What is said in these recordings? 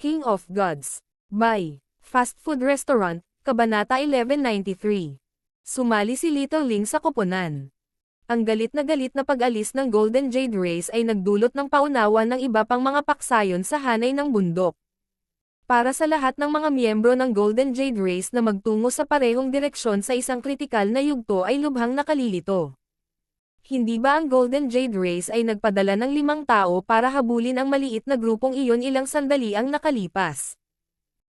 King of Gods. By Fast Food Restaurant, Kabanata 1193. Sumali si Little Ling sa koponan. Ang galit na pag-alis ng Golden Jade Race ay nagdulot ng paunawa ng iba pang mga paksayon sa hanay ng bundok. Para sa lahat ng mga miyembro ng Golden Jade Race na magtungo sa parehong direksyon sa isang kritikal na yugto ay lubhang nakalilito. Hindi ba ang Golden Jade Race ay nagpadala ng 5 tao para habulin ang maliit na grupong iyon ilang sandali ang nakalipas?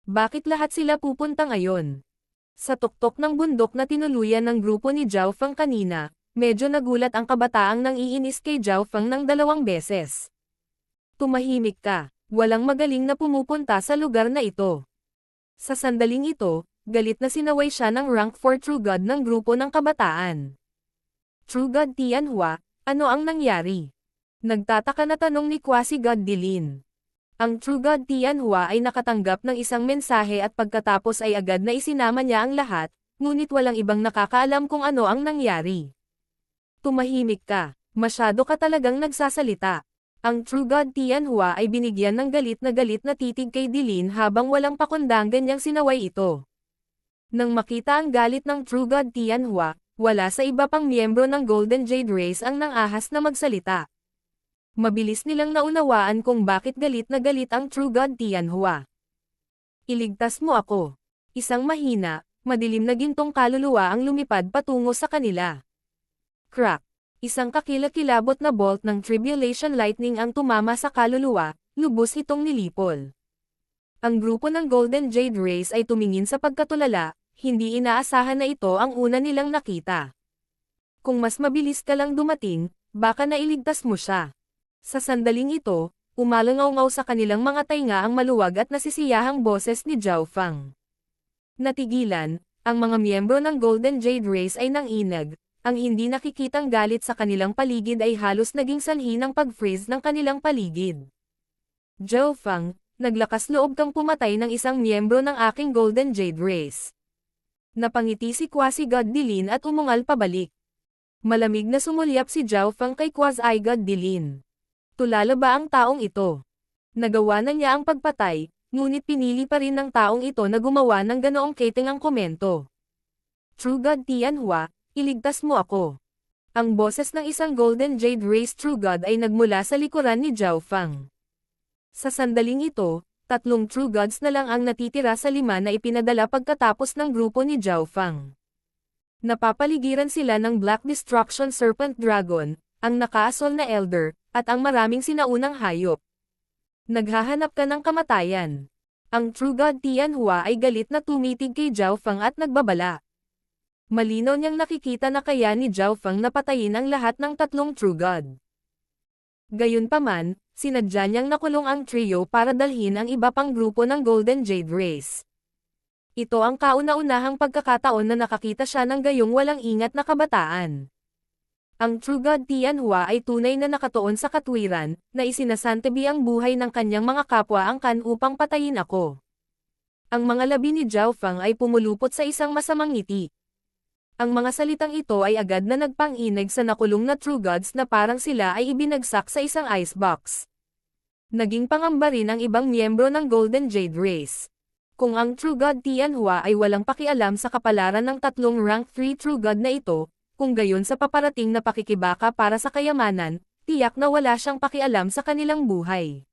Bakit lahat sila pupunta ngayon? Sa tuktok ng bundok na tinuluyan ng grupo ni Zhao Feng kanina, medyo nagulat ang kabataang nang iinis kay Zhao Feng ng 2 beses. Tumahimik ka, walang magaling na pumupunta sa lugar na ito. Sa sandaling ito, galit na sinaway siya ng rank 4 True God ng grupo ng kabataan. True God Tianhua, ano ang nangyari? Nagtataka na tanong ni Quasi God Dilin. Ang True God Tianhua ay nakatanggap ng isang mensahe at pagkatapos ay agad na isinama niya ang lahat, ngunit walang ibang nakakaalam kung ano ang nangyari. Tumahimik ka, masyado ka talagang nagsasalita. Ang True God Tianhua ay binigyan ng galit na titig kay Dilin habang walang pakundangan niyang sinaway ito. Nang makita ang galit ng True God Tianhua, wala sa iba pang miyembro ng Golden Jade Race ang nangahas na magsalita. Mabilis nilang naunawaan kung bakit galit ang True God Tianhua. Iligtas mo ako. Isang mahina, madilim na gintong kaluluwa ang lumipad patungo sa kanila. Crack! Isang kakilakilabot na bolt ng Tribulation Lightning ang tumama sa kaluluwa, lubos itong nilipol. Ang grupo ng Golden Jade Race ay tumingin sa pagkatulala, hindi inaasahan na ito ang una nilang nakita. Kung mas mabilis ka lang dumating, baka nailigtas mo siya. Sa sandaling ito, umalangaw-ngaw sa kanilang mga tainga ang maluwag at nasisiyahang boses ni Zhao Feng. Natigilan, ang mga miyembro ng Golden Jade Race ay nanginag, ang hindi nakikitang galit sa kanilang paligid ay halos naging sanhi ng pag-freeze ng kanilang paligid. Zhao Feng, naglakas loob kang pumatay ng isang miyembro ng aking Golden Jade Race. Napangiti si Quasi God Dilin at umungal pabalik. Malamig na sumulyap si Zhao Feng kay Quasi God Dilin. Tulala ba ang taong ito? Nagawa na niya ang pagpatay, ngunit pinili pa rin ng taong ito na gumawa ng ganoong ketingang komento. True God Tianhua, iligtas mo ako. Ang boses ng isang Golden Jade Race True God ay nagmula sa likuran ni Zhao Feng. Sa sandaling ito, 3 True Gods na lang ang natitira sa 5 na ipinadala pagkatapos ng grupo ni Zhao Feng. Napapaligiran sila ng Black Destruction Serpent Dragon, ang nakaasol na Elder, at ang maraming sinaunang hayop. Naghahanap ka ng kamatayan. Ang True God Tianhua ay galit na tumitig kay Zhao Feng at nagbabala. Malinaw niyang nakikita na kaya ni Zhao Feng na patayin ang lahat ng 3 True God. Gayunpaman, sinadya niyang nakulong ang trio para dalhin ang iba pang grupo ng Golden Jade Race. Ito ang kauna-unahang pagkakataon na nakakita siya ng gayong walang ingat na kabataan. Ang True God Tianhua ay tunay na nakatuon sa katwiran, na isinasantabi ang buhay ng kanyang mga kapwa angkan upang patayin ako. Ang mga labi ni Zhao Feng ay pumulupot sa isang masamang ngiti. Ang mga salitang ito ay agad na nagpang-inig sa nakulong na True Gods na parang sila ay ibinagsak sa isang icebox. Naging pangamba rin ang ibang miyembro ng Golden Jade Race. Kung ang True God Tianhua ay walang pakialam sa kapalaran ng 3 rank 3 True God na ito, kung gayon sa paparating na pakikibaka para sa kayamanan, tiyak na wala siyang pakialam sa kanilang buhay.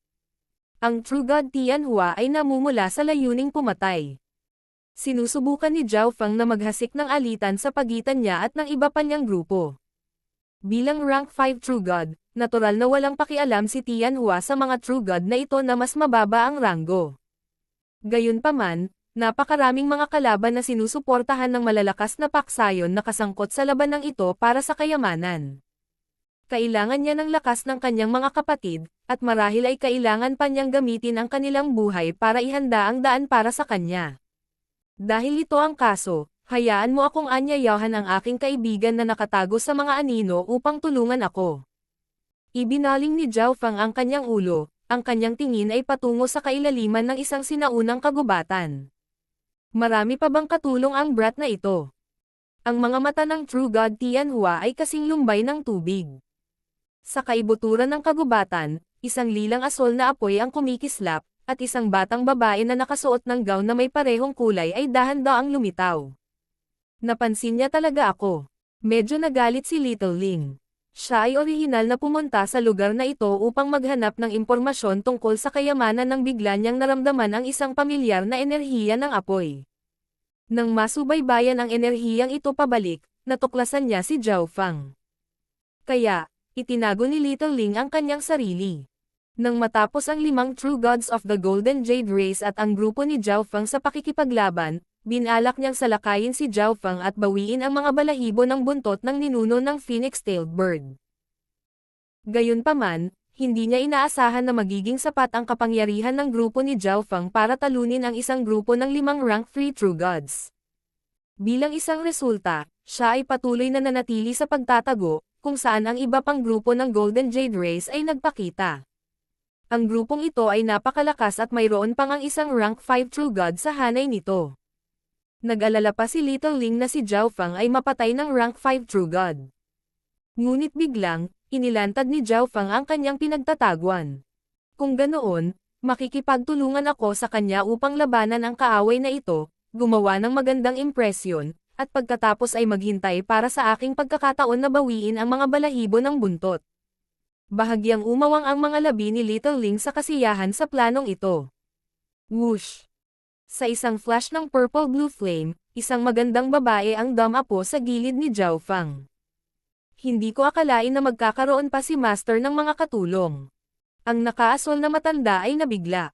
Ang True God Tianhua ay namumula sa layuning pumatay. Sinusubukan ni Zhao Feng na maghasik ng alitan sa pagitan niya at ng iba pa niyang grupo. Bilang rank 5 True God, natural na walang pakialam si Tianhua sa mga True God na ito na mas mababa ang ranggo. Gayunpaman, napakaraming mga kalaban na sinusuportahan ng malalakas na paksayon na kasangkot sa labanang ito para sa kayamanan. Kailangan niya ng lakas ng kanyang mga kapatid, at marahil ay kailangan pa niyang gamitin ang kanilang buhay para ihanda ang daan para sa kanya. Dahil ito ang kaso, hayaan mo akong anyayahan ang aking kaibigan na nakatago sa mga anino upang tulungan ako. Ibinaling ni Zhao Feng ang kanyang ulo, ang kanyang tingin ay patungo sa kailaliman ng isang sinaunang kagubatan. Marami pa bang katulong ang brat na ito? Ang mga mata ng True God Tianhua ay kasing lumbay ng tubig. Sa kaibuturan ng kagubatan, isang lilang asol na apoy ang kumikislap, at isang batang babae na nakasuot ng gown na may parehong kulay ay dahan-daang lumitaw. Napansin niya talaga ako. Medyo nagalit si Little Ling. Siya ay orihinal na pumunta sa lugar na ito upang maghanap ng impormasyon tungkol sa kayamanan nang bigla niyang naramdaman ang isang pamilyar na enerhiya ng apoy. Nang masubaybayan ang enerhiyang ito pabalik, natuklasan niya si Zhao Fang. Kaya, itinago ni Little Ling ang kanyang sarili. Nang matapos ang 5 True Gods of the Golden Jade Race at ang grupo ni Zhao Fang sa pakikipaglaban, binalak niyang salakayin si Zhao Fang at bawiin ang mga balahibo ng buntot ng ninuno ng Phoenix-tailed bird. Gayunpaman, hindi niya inaasahan na magiging sapat ang kapangyarihan ng grupo ni Zhao Fang para talunin ang isang grupo ng 5 rank 3 True Gods. Bilang isang resulta, siya ay patuloy na nanatili sa pagtatago, kung saan ang iba pang grupo ng Golden Jade Race ay nagpakita. Ang grupong ito ay napakalakas at mayroon pang ang isang rank 5 True God sa hanay nito. Nag-alala pa si Little Ling na si Zhao Fang ay mapatay ng rank 5 True God. Ngunit biglang, inilantad ni Zhao Fang ang kanyang pinagtataguan. Kung ganoon, makikipagtulungan ako sa kanya upang labanan ang kaaway na ito, gumawa ng magandang impresyon, at pagkatapos ay maghintay para sa aking pagkakataon na bawiin ang mga balahibo ng buntot. Bahagyang umawang ang mga labi ni Little Ling sa kasiyahan sa planong ito. Whoosh! Sa isang flash ng purple-blue flame, isang magandang babae ang dumapo sa gilid ni Zhao Fang. Hindi ko akalain na magkakaroon pa si Master ng mga katulong. Ang nakaasol na matanda ay nabigla.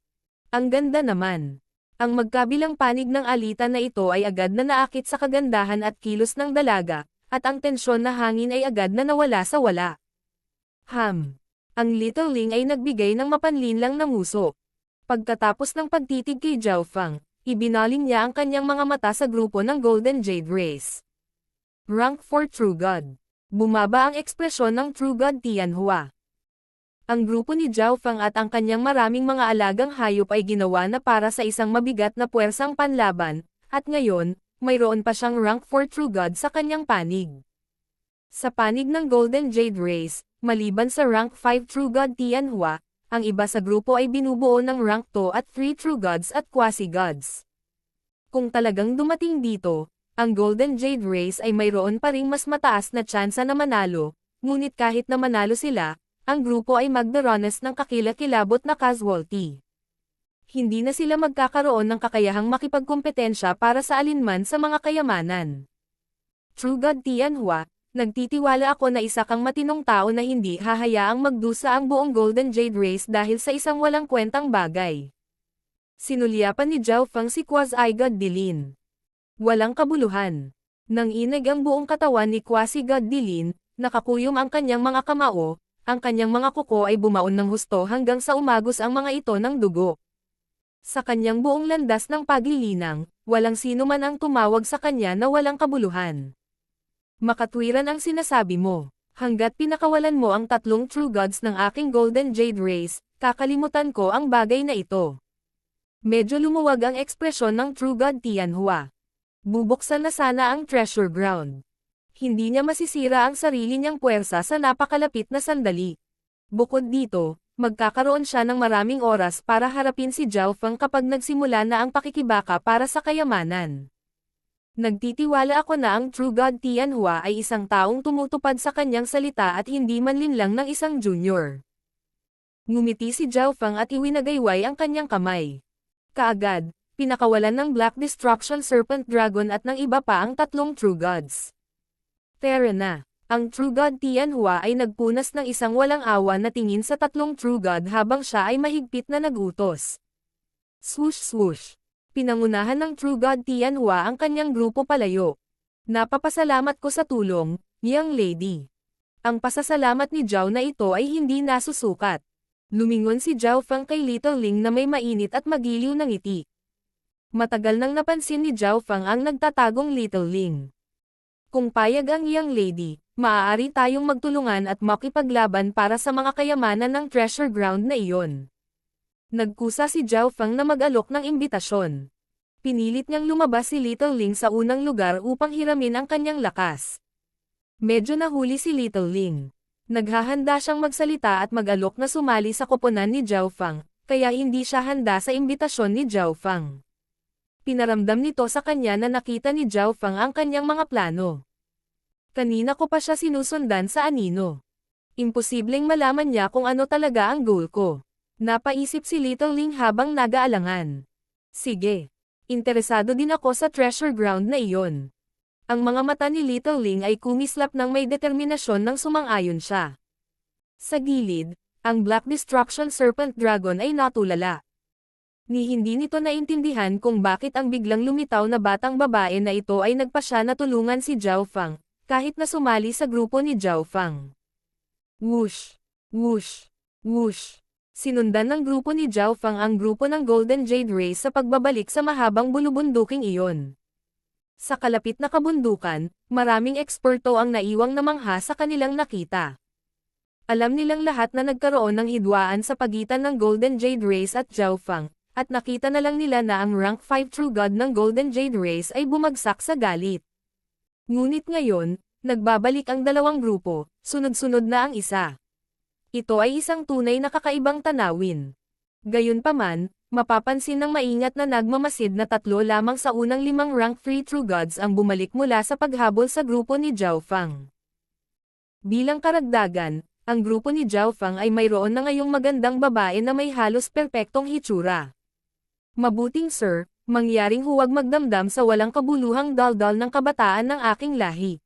Ang ganda naman. Ang magkabilang panig ng alitan na ito ay agad na naakit sa kagandahan at kilos ng dalaga, at ang tensyon na hangin ay agad na nawala sa wala. Ang Little Ling ay nagbigay ng mapanlinlang na nguso. Pagkatapos ng pagtitig kay Zhao Fang, ibinaling niya ang kanyang mga mata sa grupo ng Golden Jade Race. Rank 4 True God. Bumaba ang ekspresyon ng True God Tianhua. Ang grupo ni Zhao Fang at ang kanyang maraming mga alagang hayop ay ginawa na para sa isang mabigat na puwersang panlaban, at ngayon, mayroon pa siyang rank 4 True God sa kanyang panig. Sa panig ng Golden Jade Race, maliban sa rank 5 True God Tianhua, ang iba sa grupo ay binubuo ng rank 2 at 3 True Gods at Quasi-Gods. Kung talagang dumating dito, ang Golden Jade Race ay mayroon pa ring mas mataas na tsansa na manalo, ngunit kahit na manalo sila, ang grupo ay magdaranas ng kakilakilabot na casualty. Hindi na sila magkakaroon ng kakayahang makipagkompetensya para sa alinman sa mga kayamanan. True God Tianhua, nagtitiwala ako na isa kang matinong tao na hindi hahayaang magdusa ang buong Golden Jade Race dahil sa isang walang kwentang bagay. Sinulyapan ni Zhao Fang si Quasi-God Dilin. Walang kabuluhan. Nang inag ang buong katawan ni Quasi-God Dilin, nakakuyom ang kanyang mga kamao, ang kanyang mga kuko ay bumaon ng husto hanggang sa umagos ang mga ito ng dugo. Sa kanyang buong landas ng paglilinang, walang sino man ang tumawag sa kanya na walang kabuluhan. Makatwiran ang sinasabi mo. Hanggat pinakawalan mo ang 3 True Gods ng aking Golden Jade Race, kakalimutan ko ang bagay na ito. Medyo lumuwag ang ekspresyon ng True God Tianhua. Bubuksan na sana ang treasure ground. Hindi niya masisira ang sarili niyang puwersa sa napakalapit na sandali. Bukod dito, magkakaroon siya ng maraming oras para harapin si Zhao Fang kapag nagsimula na ang pakikibaka para sa kayamanan. Nagtitiwala ako na ang True God Tianhua ay isang taong tumutupad sa kanyang salita at hindi manlinlang ng isang junior. Ngumiti si Zhao Fang at iwinagayway ang kanyang kamay. Kaagad, pinakawalan ng Black Destruction Serpent Dragon at ng iba pa ang 3 True Gods. Tara na, ang True God Tianhua ay nagpunas ng isang walang awa na tingin sa 3 True God habang siya ay mahigpit na nagutos. Swoosh swoosh. Pinangunahan ng True God Tianhua ang kanyang grupo palayo. Napapasalamat ko sa tulong, young lady. Ang pasasalamat ni Zhao na ito ay hindi nasusukat. Lumingon si Zhao Fang kay Little Ling na may mainit at magiliw na ngiti. Matagal nang napansin ni Zhao Fang ang nagtatagong Little Ling. Kung payag ang young lady, maaari tayong magtulungan at makipaglaban para sa mga kayamanan ng treasure ground na iyon. Nagkusa si Zhao Fang na mag-alok ng imbitasyon. Pinilit niyang lumabas si Little Ling sa unang lugar upang hiramin ang kanyang lakas. Medyo nahuli si Little Ling. Naghahanda siyang magsalita at mag-alok na sumali sa koponan ni Zhao Fang, kaya hindi siya handa sa imbitasyon ni Zhao Fang. Pinaramdam nito sa kanya na nakita ni Zhao Fang ang kanyang mga plano. Kanina ko pa siya sinusundan sa anino. Imposibleng malaman niya kung ano talaga ang goal ko. Napaisip si Little Ling habang nag-aalangan. Sige. Interesado din ako sa treasure ground na iyon. Ang mga mata ni Little Ling ay kumislap ng may determinasyon nang sumang-ayon siya. Sa gilid, ang Black Destruction Serpent Dragon ay natulala. Ni hindi nito naintindihan kung bakit ang biglang lumitaw na batang babae na ito ay nagpasya na tulungan si Zhao Fang, kahit na sumali sa grupo ni Zhao Fang. Whoosh! Whoosh! Whoosh! Sinundan ng grupo ni Zhao Fang ang grupo ng Golden Jade Race sa pagbabalik sa mahabang bulubunduking iyon. Sa kalapit na kabundukan, maraming eksperto ang naiwang namangha sa kanilang nakita. Alam nilang lahat na nagkaroon ng hidwaan sa pagitan ng Golden Jade Race at Zhao Fang, at nakita na lang nila na ang rank 5 True God ng Golden Jade Race ay bumagsak sa galit. Ngunit ngayon, nagbabalik ang dalawang grupo, sunod-sunod na ang isa. Ito ay isang tunay na kakaibang tanawin. Gayunpaman, mapapansin ng maingat na nagmamasid na 3 lamang sa unang 5 rank 3 True Gods ang bumalik mula sa paghabol sa grupo ni Zhao Fang. Bilang karagdagan, ang grupo ni Zhao Fang ay mayroon na ngayong magandang babae na may halos perpektong hitsura. Mabuting sir, mangyaring huwag magdamdam sa walang kabuluhang daldal ng kabataan ng aking lahi.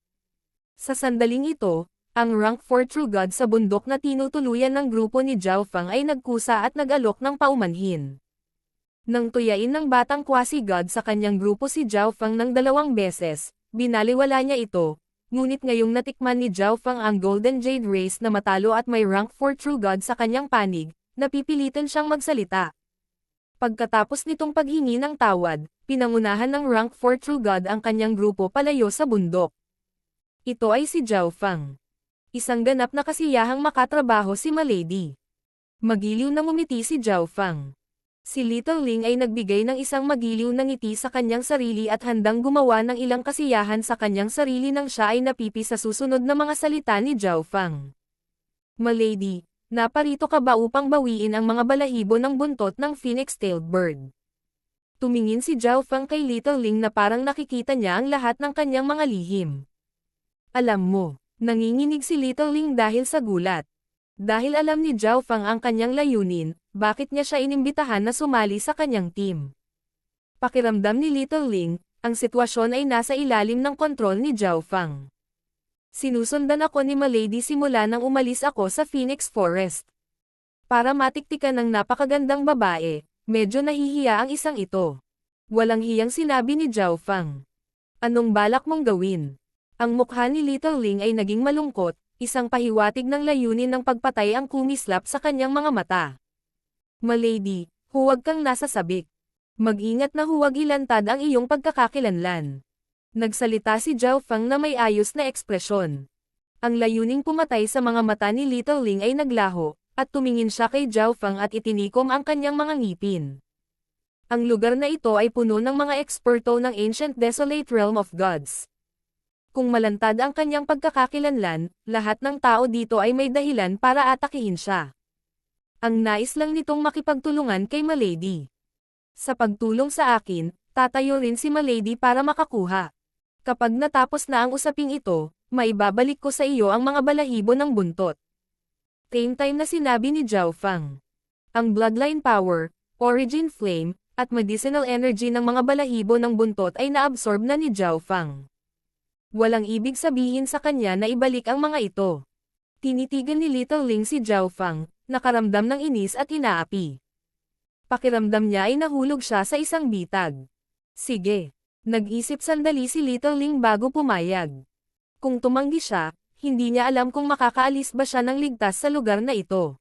Sa sandaling ito, ang rank 4 True God sa bundok na tinutuluyan ng grupo ni Zhao Fang ay nagkusa at nag-alok ng paumanhin. Nang tuyain ng batang quasi-god sa kanyang grupo si Zhao Fang ng 2 beses, binaliwala niya ito, ngunit ngayong natikman ni Zhao Fang ang Golden Jade Race na matalo at may rank 4 True God sa kanyang panig, napipilitan siyang magsalita. Pagkatapos nitong paghingi ng tawad, pinangunahan ng rank 4 True God ang kanyang grupo palayo sa bundok. Ito ay si Zhao Fang. Isang ganap na kasiyahang makatrabaho si Milady. Magiliw na ngumiti si Zhao Fang. Si Little Ling ay nagbigay ng isang magiliw na ngiti sa kanyang sarili at handang gumawa ng ilang kasiyahan sa kanyang sarili nang siya ay napipi sa susunod na mga salita ni Zhao Fang. Milady, naparito ka ba upang bawiin ang mga balahibo ng buntot ng phoenix-tailed bird? Tumingin si Zhao Fang kay Little Ling na parang nakikita niya ang lahat ng kanyang mga lihim. Alam mo, nanginginig si Little Ling dahil sa gulat. Dahil alam ni Zhao Fang ang kanyang layunin, bakit niya siya inimbitahan na sumali sa kanyang team? Pakiramdam ni Little Ling, ang sitwasyon ay nasa ilalim ng kontrol ni Zhao Fang. Sinusundan ako ni Milady simula nang umalis ako sa Phoenix Forest. Para matiktikan ng napakagandang babae, medyo nahihiya ang isang ito. Walang hiyang sinabi ni Zhao Fang. Anong balak mong gawin? Ang mukha ni Little Ling ay naging malungkot, isang pahiwatig ng layunin ng pagpatay ang kumislap sa kanyang mga mata. Milady, huwag kang nasasabik. Mag-ingat na huwag ilantad ang iyong pagkakakilanlan. Nagsalita si Zhao Fang na may ayos na ekspresyon. Ang layuning pumatay sa mga mata ni Little Ling ay naglaho, at tumingin siya kay Zhao Fang at itinikom ang kanyang mga ngipin. Ang lugar na ito ay puno ng mga eksperto ng Ancient Desolate Realm of Gods. Kung malantad ang kanyang pagkakakilanlan, lahat ng tao dito ay may dahilan para atakihin siya. Ang nais lang nitong makipagtulungan kay Milady. Sa pagtulong sa akin, tatayo rin si Milady para makakuha. Kapag natapos na ang usaping ito, maibabalik ko sa iyo ang mga balahibo ng buntot. Same time na sinabi ni Zhao Fang. Ang bloodline power, origin flame, at medicinal energy ng mga balahibo ng buntot ay naabsorb na ni Zhao Fang. Walang ibig sabihin sa kanya na ibalik ang mga ito. Tinitigan ni Little Ling si Zhao Fang, nakaramdam ng inis at inaapi. Pakiramdam niya ay nahulog siya sa isang bitag. Sige. Nag-isip sandali si Little Ling bago pumayag. Kung tumanggi siya, hindi niya alam kung makakaalis ba siya ng ligtas sa lugar na ito.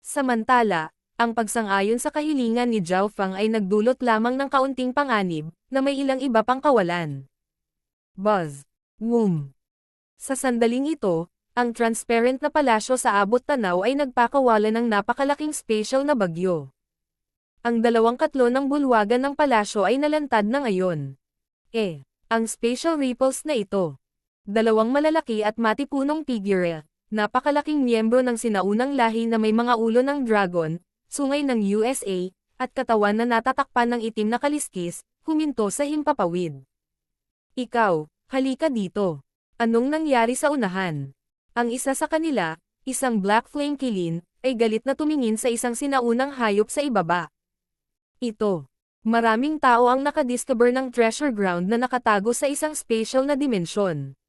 Samantala, ang pagsang-ayon sa kahilingan ni Zhao Fang ay nagdulot lamang ng kaunting panganib, na may ilang iba pang kawalan. Buzz. Whoom. Sa sandaling ito, ang transparent na palasyo sa abot tanaw ay nagpakawala ng napakalaking spatial na bagyo. Ang 2 katlo ng bulwagan ng palasyo ay nalantad na ngayon. Ang spatial ripples na ito. 2 malalaki at matipunong figure, napakalaking miyembro ng sinaunang lahi na may mga ulo ng dragon, sungay ng USA, at katawan na natatakpan ng itim na kaliskis, huminto sa himpapawid. Ikaw, halika dito. Anong nangyari sa unahan? Ang isa sa kanila, isang Black Flame Kilin, ay galit na tumingin sa isang sinaunang hayop sa ibaba. Ito. Maraming tao ang nakadiscover ng treasure ground na nakatago sa isang spatial na dimensyon.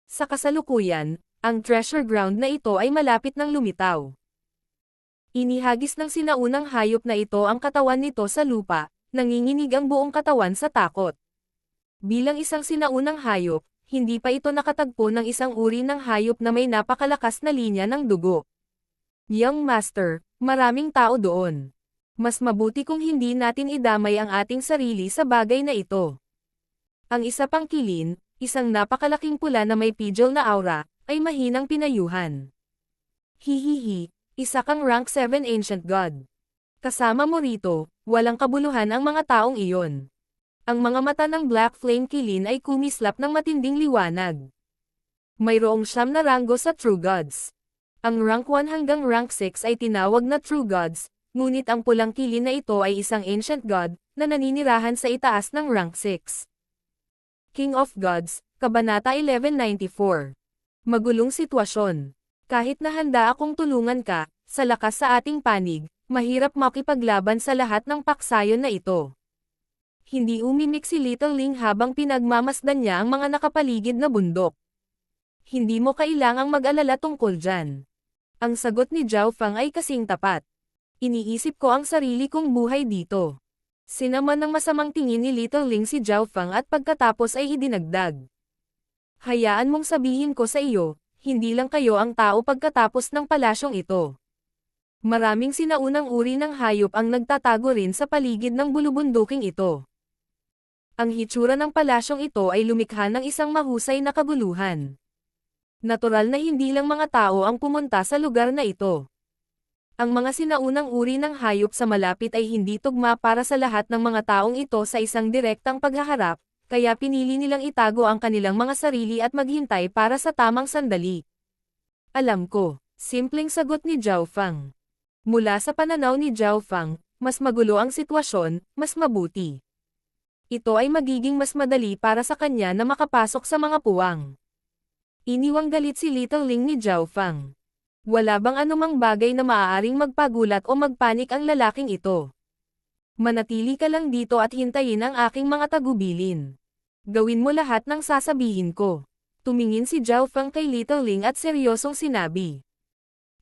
Sa kasalukuyan, ang treasure ground na ito ay malapit ng lumitaw. Inihagis ng sinaunang hayop na ito ang katawan nito sa lupa, nanginginig ang buong katawan sa takot. Bilang isang sinaunang hayop, hindi pa ito nakatagpo ng isang uri ng hayop na may napakalakas na linya ng dugo. Young Master, maraming tao doon. Mas mabuti kung hindi natin idamay ang ating sarili sa bagay na ito. Ang isa pang kilin, isang napakalaking pula na may pidgel na aura, ay mahinang pinayuhan. Hihihi. Isa kang rank 7 Ancient God. Kasama mo rito, walang kabuluhan ang mga taong iyon. Ang mga mata ng Black Flame Kilin ay kumislap ng matinding liwanag. Mayroong 9 na ranggo sa True Gods. Ang rank 1 hanggang rank 6 ay tinawag na True Gods, ngunit ang pulang kilin na ito ay isang Ancient God, na naninirahan sa itaas ng rank 6. King of Gods, Kabanata 1194. Magulong sitwasyon. Kahit na handa akong tulungan ka, sa lakas sa ating panig, mahirap makipaglaban sa lahat ng paksayon na ito. Hindi umimik si Little Ling habang pinagmamasdan niya ang mga nakapaligid na bundok. Hindi mo kailangang mag-alala tungkol dyan. Ang sagot ni Zhao Fang ay kasing tapat. Iniisip ko ang sarili kong buhay dito. Sinaman ng masamang tingin ni Little Ling si Zhao Fang at pagkatapos ay idinagdag. Hayaan mong sabihin ko sa iyo, hindi lang kayo ang tao pagkatapos ng palasyong ito. Maraming sinaunang uri ng hayop ang nagtatago rin sa paligid ng bulubunduking ito. Ang hitsura ng palasyong ito ay lumikha ng isang mahusay na kaguluhan. Natural na hindi lang mga tao ang pumunta sa lugar na ito. Ang mga sinaunang uri ng hayop sa malapit ay hindi tugma para sa lahat ng mga taong ito sa isang direktang paghaharap, kaya pinili nilang itago ang kanilang mga sarili at maghintay para sa tamang sandali. Alam ko, simpleng sagot ni Zhao Fang. Mula sa pananaw ni Zhao Fang, mas magulo ang sitwasyon, mas mabuti. Ito ay magiging mas madali para sa kanya na makapasok sa mga puwang. Iniwang galit si Little Ling ni Zhao Fang. Wala bang anumang bagay na maaaring magpagulat o magpanik ang lalaking ito? Manatili ka lang dito at hintayin ang aking mga tagubilin. Gawin mo lahat ng sasabihin ko. Tumingin si Zhao Fang kay Little Ling at seryosong sinabi.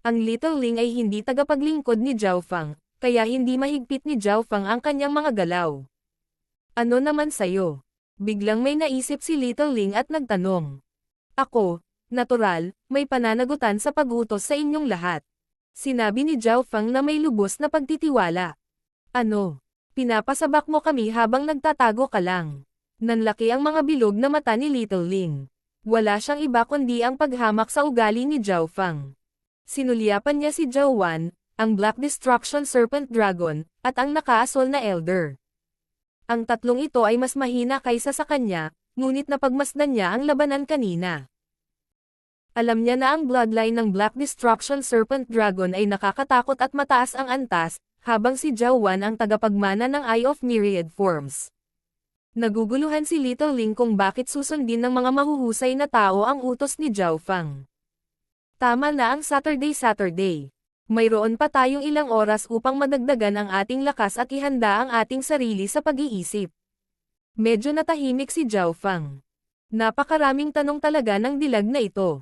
Ang Little Ling ay hindi tagapaglingkod ni Zhao Fang, kaya hindi mahigpit ni Zhao Fang ang kanyang mga galaw. Ano naman sayo? Biglang may naisip si Little Ling at nagtanong. Ako, natural, may pananagutan sa pag-utos sa inyong lahat. Sinabi ni Zhao Fang na may lubos na pagtitiwala. Ano? Pinapasabak mo kami habang nagtatago ka lang. Nanlaki ang mga bilog na mata ni Little Ling. Wala siyang iba kundi ang paghamak sa ugali ni Zhao Fang. Sinulyapan niya si Zhao Wan, ang Black Destruction Serpent Dragon, at ang nakaasol na Elder. Ang tatlong ito ay mas mahina kaysa sa kanya, ngunit napagmasdan niya ang labanan kanina. Alam niya na ang bloodline ng Black Destruction Serpent Dragon ay nakakatakot at mataas ang antas, habang si Zhao Wan ang tagapagmana ng Eye of Myriad Forms. Naguguluhan si Little Ling kung bakit susundin ng mga mahuhusay na tao ang utos ni Zhao Fang. Tama na ang Saturday. Mayroon pa tayong ilang oras upang madagdagan ang ating lakas at ihanda ang ating sarili sa pag-iisip. Medyo natahimik si Zhao Fang. Napakaraming tanong talaga ng dilag na ito.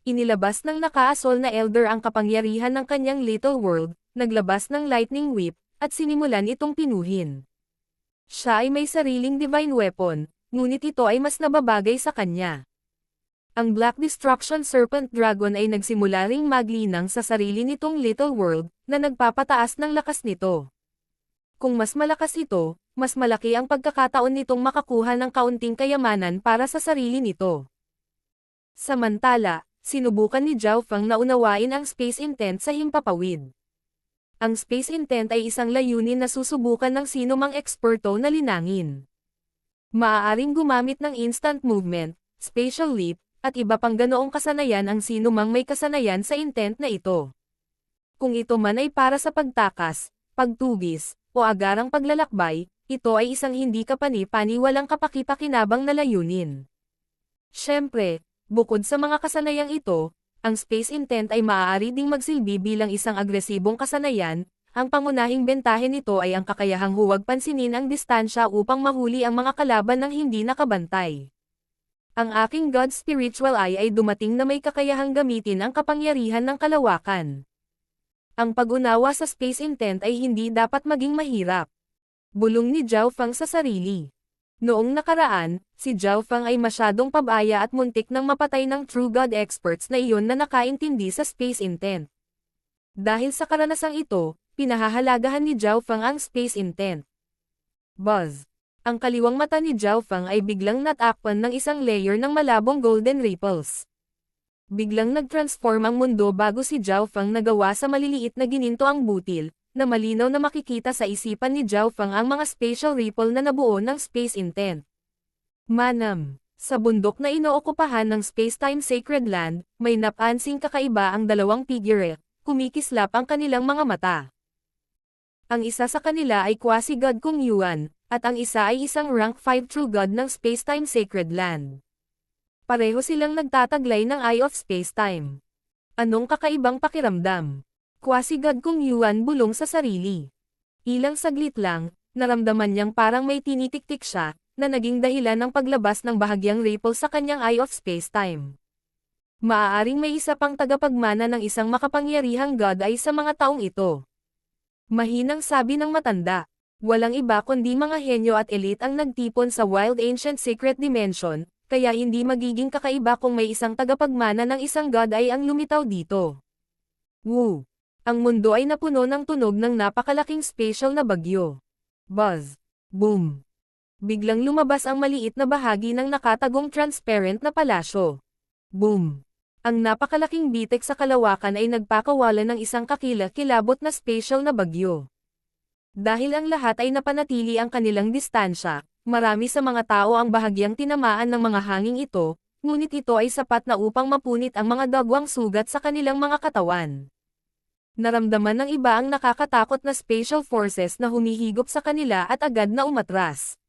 Inilabas ng nakaasol na Elder ang kapangyarihan ng kanyang Little World, naglabas ng Lightning Whip, at sinimulan itong pinuhin. Siya ay may sariling divine weapon, ngunit ito ay mas nababagay sa kanya. Ang Black Destruction Serpent Dragon ay nagsimula ring maglinang sa sarili nitong Little World, na nagpapataas ng lakas nito. Kung mas malakas ito, mas malaki ang pagkakataon nitong makakuha ng kaunting kayamanan para sa sarili nito. Samantala, sinubukan ni Zhao Fang na unawain ang Space Intent sa himpapawid. Ang Space Intent ay isang layunin na susubukan ng sino mang eksperto na linangin. Maaaring gumamit ng instant movement, spatial leap, at iba pang ganoong kasanayan ang sino mang may kasanayan sa intent na ito. Kung ito man ay para sa pagtakas, pagtugis, o agarang paglalakbay, ito ay isang hindi kapani-paniwalang kapaki-pakinabang na layunin. Siyempre, bukod sa mga kasanayang ito, ang space intent ay maaari ding magsilbi bilang isang agresibong kasanayan. Ang pangunahing bentahe nito ay ang kakayahang huwag pansinin ang distansya upang mahuli ang mga kalaban ng hindi nakabantay. Ang aking God Spiritual Eye ay dumating na may kakayahang gamitin ang kapangyarihan ng kalawakan. Ang pag-unawa sa space intent ay hindi dapat maging mahirap. Bulong ni Zhao Feng sa sarili. Noong nakaraan, si Zhao Feng ay masyadong pabaya at muntik nang mapatay ng True God experts na iyon na nakaintindi sa space intent. Dahil sa karanasang ito, pinahahalagahan ni Zhao Feng ang space intent. Buzz. Ang kaliwang mata ni Zhao Feng ay biglang natakpan ng isang layer ng malabong golden ripples. Biglang nag-transform ang mundo bago si Zhao Feng nagawa sa maliliit na gininto ang butil, na malinaw na makikita sa isipan ni Zhao Feng ang mga spatial ripple na nabuo ng space intent. Manam. Sa bundok na inookupahan ng Spacetime Sacred Land, may napansing kakaiba ang dalawang figure, kumikislap ang kanilang mga mata. Ang isa sa kanila ay quasi-god Kung Yuan, at ang isa ay isang rank 5 true god ng Spacetime Sacred Land. Pareho silang nagtataglay ng Eye of Spacetime. Anong kakaibang pakiramdam? Quasi-god Kung Yuan bulong sa sarili. Ilang saglit lang, naramdaman niyang parang may tinitiktik siya, na naging dahilan ng paglabas ng bahagyang ripple sa kanyang Eye of Spacetime. Maaaring may isa pang tagapagmana ng isang makapangyarihang god ay sa mga taong ito. Mahinang sabi ng matanda. Walang iba kundi mga henyo at elite ang nagtipon sa Wild Ancient Secret Dimension, kaya hindi magiging kakaiba kung may isang tagapagmana ng isang god ay ang lumitaw dito. Woo! Ang mundo ay napuno ng tunog ng napakalaking spatial na bagyo. Buzz! Boom! Biglang lumabas ang maliit na bahagi ng nakatagong transparent na palasyo. Boom! Ang napakalaking bitek sa kalawakan ay nagpakawala ng isang kakilakilabot na spatial na bagyo. Dahil ang lahat ay napanatili ang kanilang distansya, marami sa mga tao ang bahagyang tinamaan ng mga hanging ito, ngunit ito ay sapat na upang mapunit ang mga dagwang sugat sa kanilang mga katawan. Naramdaman ng iba ang nakakatakot na spatial forces na humihigop sa kanila at agad na umatras.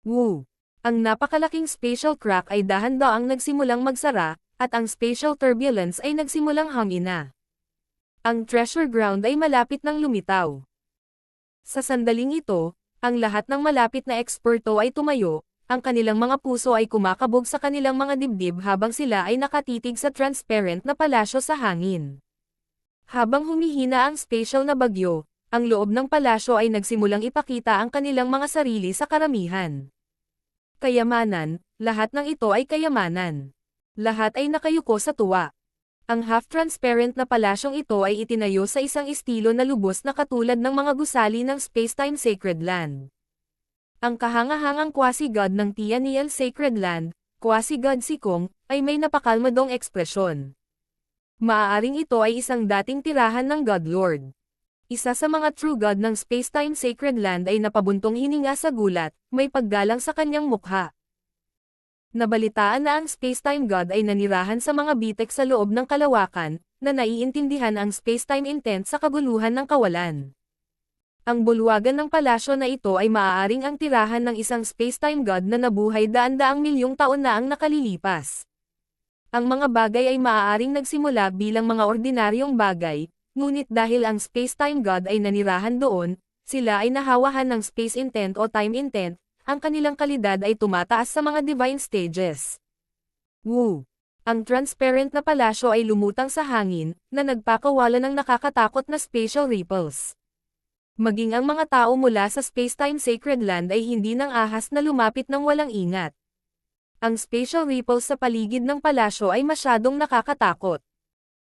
Woo! Ang napakalaking spatial crack ay dahan-daang nagsimulang magsara, at ang spatial turbulence ay nagsimulang hangina. Ang treasure ground ay malapit nang lumitaw. Sa sandaling ito, ang lahat ng malapit na eksperto ay tumayo, ang kanilang mga puso ay kumakabog sa kanilang mga dibdib habang sila ay nakatitig sa transparent na palasyo sa hangin. Habang humihina ang spatial na bagyo, ang loob ng palasyo ay nagsimulang ipakita ang kanilang mga sarili sa karamihan. Kayamanan, lahat ng ito ay kayamanan. Lahat ay nakayuko sa tuwa. Ang half-transparent na palasyong ito ay itinayo sa isang estilo na lubos na katulad ng mga gusali ng Spacetime Sacred Land. Ang kahangahangang quasi-god ng Tiantian Sacred Land, quasi-god si Kung, ay may napakalmadong ekspresyon. Maaaring ito ay isang dating tirahan ng God Lord. Isa sa mga true god ng Spacetime Sacred Land ay napabuntong hininga sa gulat, may paggalang sa kanyang mukha. Nabalitaan na ang Spacetime God ay nanirahan sa mga bitek sa loob ng kalawakan, na naiintindihan ang Spacetime intent sa kaguluhan ng kawalan. Ang bulwagan ng palasyo na ito ay maaaring ang tirahan ng isang Spacetime God na nabuhay daan-daang milyong taon na ang nakalilipas. Ang mga bagay ay maaaring nagsimula bilang mga ordinaryong bagay, ngunit dahil ang Spacetime God ay nanirahan doon, sila ay nahawahan ng space intent o time intent, ang kanilang kalidad ay tumataas sa mga divine stages. Woo! Ang transparent na palasyo ay lumutang sa hangin, na nagpakawala ng nakakatakot na spatial ripples. Maging ang mga tao mula sa Spacetime Sacred Land ay hindi nang ahas na lumapit ng walang ingat. Ang spatial ripples sa paligid ng palasyo ay masyadong nakakatakot.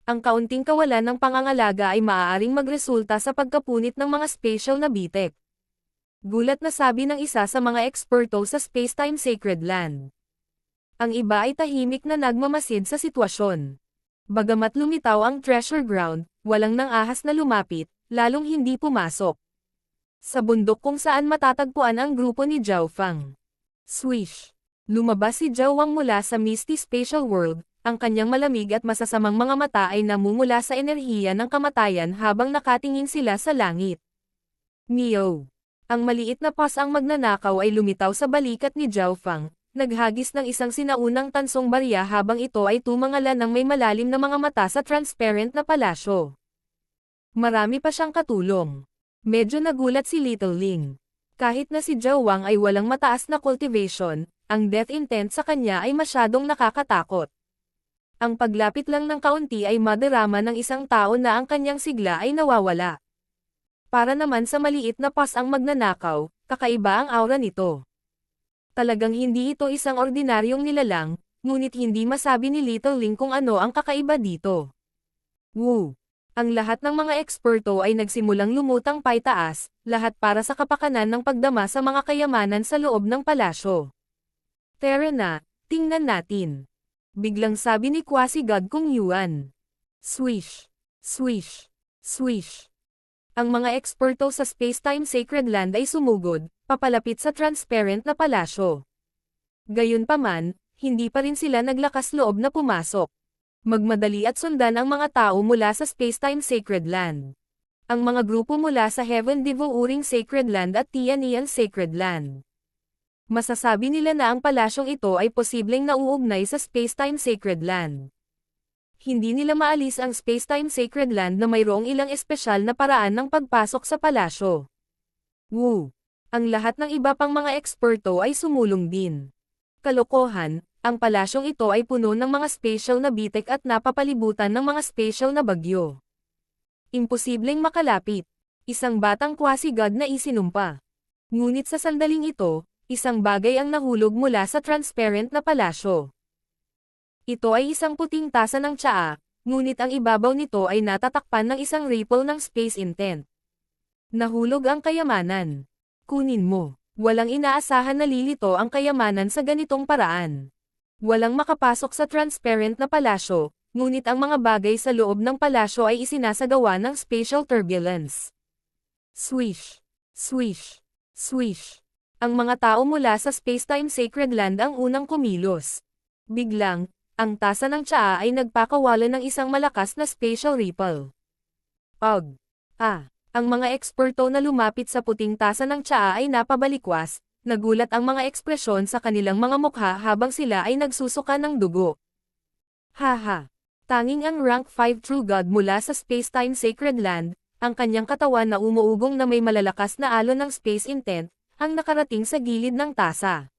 Ang kaunting kawalan ng pangangalaga ay maaaring magresulta sa pagkapunit ng mga spatial na bitek. Gulat na sabi ng isa sa mga eksperto sa Spacetime Sacred Land. Ang iba ay tahimik na nagmamasid sa sitwasyon. Bagamat lumitaw ang treasure ground, walang nang ahas na lumapit, lalong hindi pumasok. Sa bundok kung saan matatagpuan ang grupo ni Zhao Feng. Swish! Lumabas si Zhao Wang mula sa Misty Spatial World, ang kanyang malamig at masasamang mga mata ay namumula sa enerhiya ng kamatayan habang nakatingin sila sa langit. Neo. Ang maliit na pas ang magnanakaw ay lumitaw sa balikat ni Zhao Fang, naghagis ng isang sinaunang tansong barya habang ito ay tumangalan ng may malalim na mga mata sa transparent na palasyo. Marami pa siyang katulong. Medyo nagulat si Little Ling. Kahit na si Zhao Wang ay walang mataas na cultivation, ang death intent sa kanya ay masyadong nakakatakot. Ang paglapit lang ng kaunti ay madarama ng isang tao na ang kanyang sigla ay nawawala. Para naman sa maliit na pas ang magnanakaw, kakaiba ang aura nito. Talagang hindi ito isang ordinaryong nilalang, ngunit hindi masabi ni Little Ling kung ano ang kakaiba dito. Woo! Ang lahat ng mga eksperto ay nagsimulang lumutang paitaas, lahat para sa kapakanan ng pagdama sa mga kayamanan sa loob ng palasyo. Tara na, tingnan natin. Biglang sabi ni Quasi-God Kung Yuan. Swish! Swish! Swish! Ang mga eksperto sa Space-Time Sacred Land ay sumugod, papalapit sa transparent na palasyo. Gayunpaman, hindi pa rin sila naglakas loob na pumasok. Magmadali at sundan ang mga tao mula sa Space-Time Sacred Land. Ang mga grupo mula sa Heaven Devouring Sacred Land at Tianian Sacred Land. Masasabi nila na ang palasyong ito ay posibleng nauugnay sa Space-Time Sacred Land. Hindi nila maalis ang Space-Time Sacred Land na mayroong ilang espesyal na paraan ng pagpasok sa palasyo. Woo! Ang lahat ng iba pang mga eksperto ay sumulong din. Kalokohan, ang palasyong ito ay puno ng mga spatial na bitek at napapalibutan ng mga spatial na bagyo. Imposibleng makalapit. Isang batang quasi-god na isinumpa. Ngunit sa sandaling ito, isang bagay ang nahulog mula sa transparent na palasyo. Ito ay isang puting tasa ng tsaa, ngunit ang ibabaw nito ay natatakpan ng isang ripple ng space intent. Nahulog ang kayamanan. Kunin mo. Walang inaasahan na lilito ang kayamanan sa ganitong paraan. Walang makapasok sa transparent na palasyo, ngunit ang mga bagay sa loob ng palasyo ay isinasagawa ng spatial turbulence. Swish! Swish! Swish! Ang mga tao mula sa Space-Time Sacred Land ang unang kumilos. Biglang, ang tasa ng tsaa ay nagpakawala ng isang malakas na spatial ripple. Pag! Ang mga eksperto na lumapit sa puting tasa ng tsaa ay napabalikwas, nagulat ang mga ekspresyon sa kanilang mga mukha habang sila ay nagsusuka ng dugo. Haha! Tanging ang Rank 5 True God mula sa Space-Time Sacred Land, ang kanyang katawan na umuugong na may malalakas na alon ng space intent, ang nakarating sa gilid ng tasa.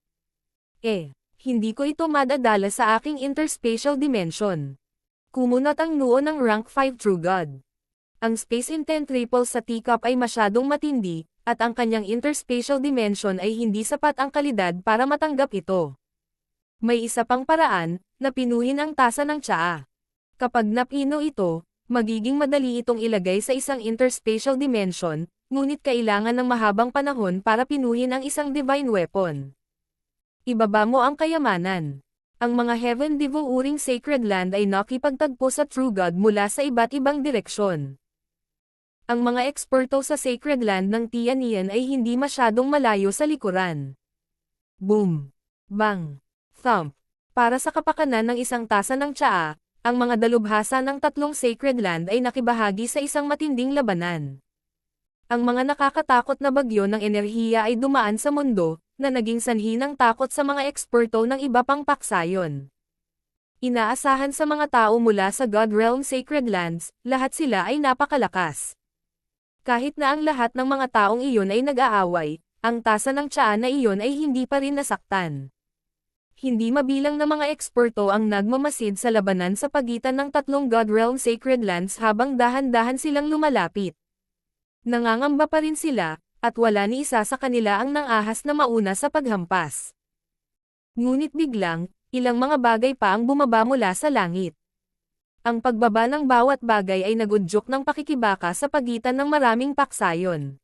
Hindi ko ito madadala sa aking interspatial dimension. Kumunat ang noo ng Rank 5 True God. Ang space intent ripple sa teacup ay masyadong matindi, at ang kanyang interspatial dimension ay hindi sapat ang kalidad para matanggap ito. May isa pang paraan, na pinuhin ang tasa ng tsaa. Kapag napino ito, magiging madali itong ilagay sa isang interspatial dimension, ngunit kailangan ng mahabang panahon para pinuhin ang isang divine weapon. Ibaba mo ang kayamanan. Ang mga Heaven Devouring Sacred Land ay nakipagtagpo sa True God mula sa iba't ibang direksyon. Ang mga eksperto sa Sacred Land ng Tianian ay hindi masyadong malayo sa likuran. Boom! Bang! Thump! Para sa kapakanan ng isang tasa ng tsaa, ang mga dalubhasa ng tatlong Sacred Land ay nakibahagi sa isang matinding labanan. Ang mga nakakatakot na bagyo ng enerhiya ay dumaan sa mundo, na naging sanhi ng takot sa mga eksperto ng iba pang paksayon. Inaasahan sa mga tao mula sa God Realm Sacred Lands, lahat sila ay napakalakas. Kahit na ang lahat ng mga taong iyon ay nag-aaway, ang tasa ng tsaa na iyon ay hindi pa rin nasaktan. Hindi mabilang na mga eksperto ang nagmamasid sa labanan sa pagitan ng tatlong God Realm Sacred Lands habang dahan-dahan silang lumalapit. Nangangamba pa rin sila, at wala ni isa sa kanila ang nangahas na mauna sa paghampas. Ngunit biglang, ilang mga bagay pa ang bumaba mula sa langit. Ang pagbaba ng bawat bagay ay nagudyok ng pakikibaka sa pagitan ng maraming paksayon.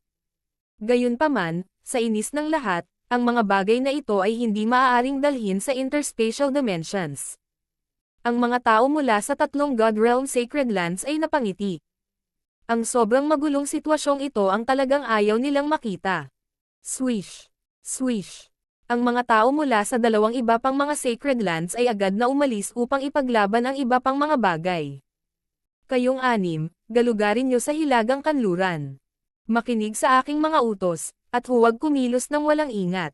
Gayunpaman, sa inis ng lahat, ang mga bagay na ito ay hindi maaaring dalhin sa interspatial dimensions. Ang mga tao mula sa tatlong God Realm Sacred Lands ay napangiti. Ang sobrang magulong sitwasyong ito ang talagang ayaw nilang makita. Swish! Swish! Ang mga tao mula sa dalawang iba pang mga sacred lands ay agad na umalis upang ipaglaban ang iba pang mga bagay. Kayong anim, galugarin nyo sa hilagang kanluran. Makinig sa aking mga utos, at huwag kumilos ng walang ingat.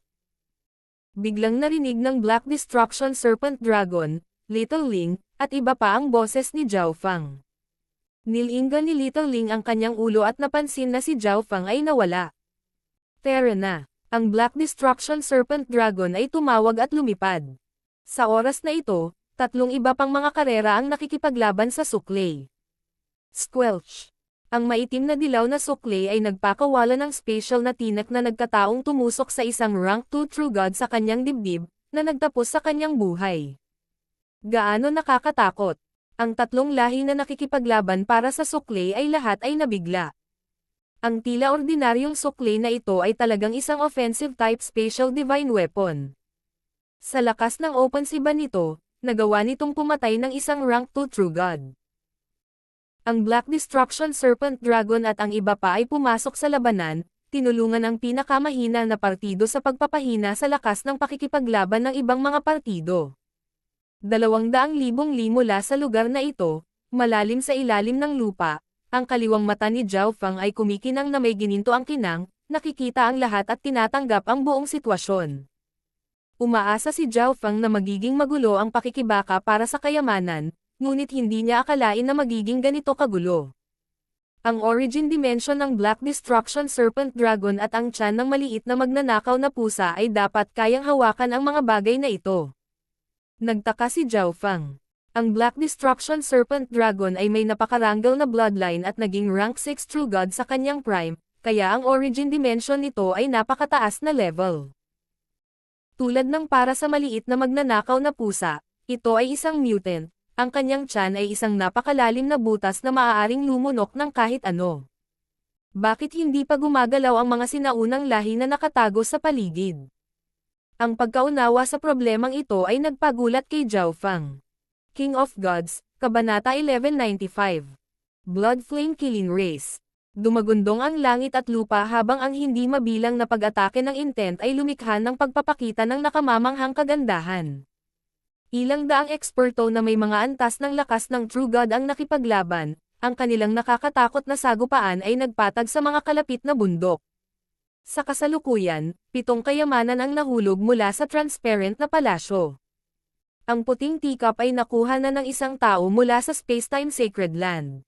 Biglang narinig ng Black Destruction Serpent Dragon, Little Ling, at iba pa ang boses ni Zhao Fang. Nilinggan ni Little Ling ang kanyang ulo at napansin na si Zhao Fang ay nawala. Tara na. Ang Black Destruction Serpent Dragon ay tumawag at lumipad. Sa oras na ito, tatlong iba pang mga karera ang nakikipaglaban sa suklay. Squelch. Ang maitim na dilaw na suklay ay nagpakawala ng special na tinak na nagkataong tumusok sa isang rank 2 true god sa kanyang dibdib, na nagtapos sa kanyang buhay. Gaano nakakatakot. Ang tatlong lahi na nakikipaglaban para sa suklay ay lahat ay nabigla. Ang tila ordinaryong suklay na ito ay talagang isang offensive type special divine weapon. Sa lakas ng offensive nito, nagawa nitong pumatay ng isang rank 2 true god. Ang Black Destruction Serpent Dragon at ang iba pa ay pumasok sa labanan, tinulungan ang pinakamahina na partido sa pagpapahina sa lakas ng pakikipaglaban ng ibang mga partido. 200,000 li mula sa lugar na ito, malalim sa ilalim ng lupa. Ang kaliwang mata ni Zhao Fang ay kumikinang na may gininto ang kinang, nakikita ang lahat at tinatanggap ang buong sitwasyon. Umaasa si Zhao Fang na magiging magulo ang pakikibaka para sa kayamanan, ngunit hindi niya akalain na magiging ganito kagulo. Ang origin dimension ng Black Destruction Serpent Dragon at ang tiyan ng maliit na magnanakaw na pusa ay dapat kayang hawakan ang mga bagay na ito. Nagtaka si Zhao Fang. Ang Black Destruction Serpent Dragon ay may napakaranggal na bloodline at naging rank 6 true god sa kanyang prime, kaya ang origin dimension nito ay napakataas na level. Tulad ng para sa maliit na magnanakaw na pusa, ito ay isang mutant, ang kanyang tiyan ay isang napakalalim na butas na maaaring lumunok ng kahit ano. Bakit hindi pa gumagalaw ang mga sinaunang lahi na nakatago sa paligid? Ang pagkaunawa sa problemang ito ay nagpagulat kay Zhao Fang. King of Gods, Kabanata 1195. Blood Flame Killing Race. Dumagundong ang langit at lupa habang ang hindi mabilang na pag-atake ng intent ay lumikha ng pagpapakita ng nakamamanghang kagandahan. Ilang daang eksperto na may mga antas ng lakas ng True God ang nakipaglaban, ang kanilang nakakatakot na sagupaan ay nagpatag sa mga kalapit na bundok. Sa kasalukuyan, 7 kayamanan ang nahulog mula sa transparent na palasyo. Ang puting teacup ay nakuha na ng isang tao mula sa Spacetime Sacred Land.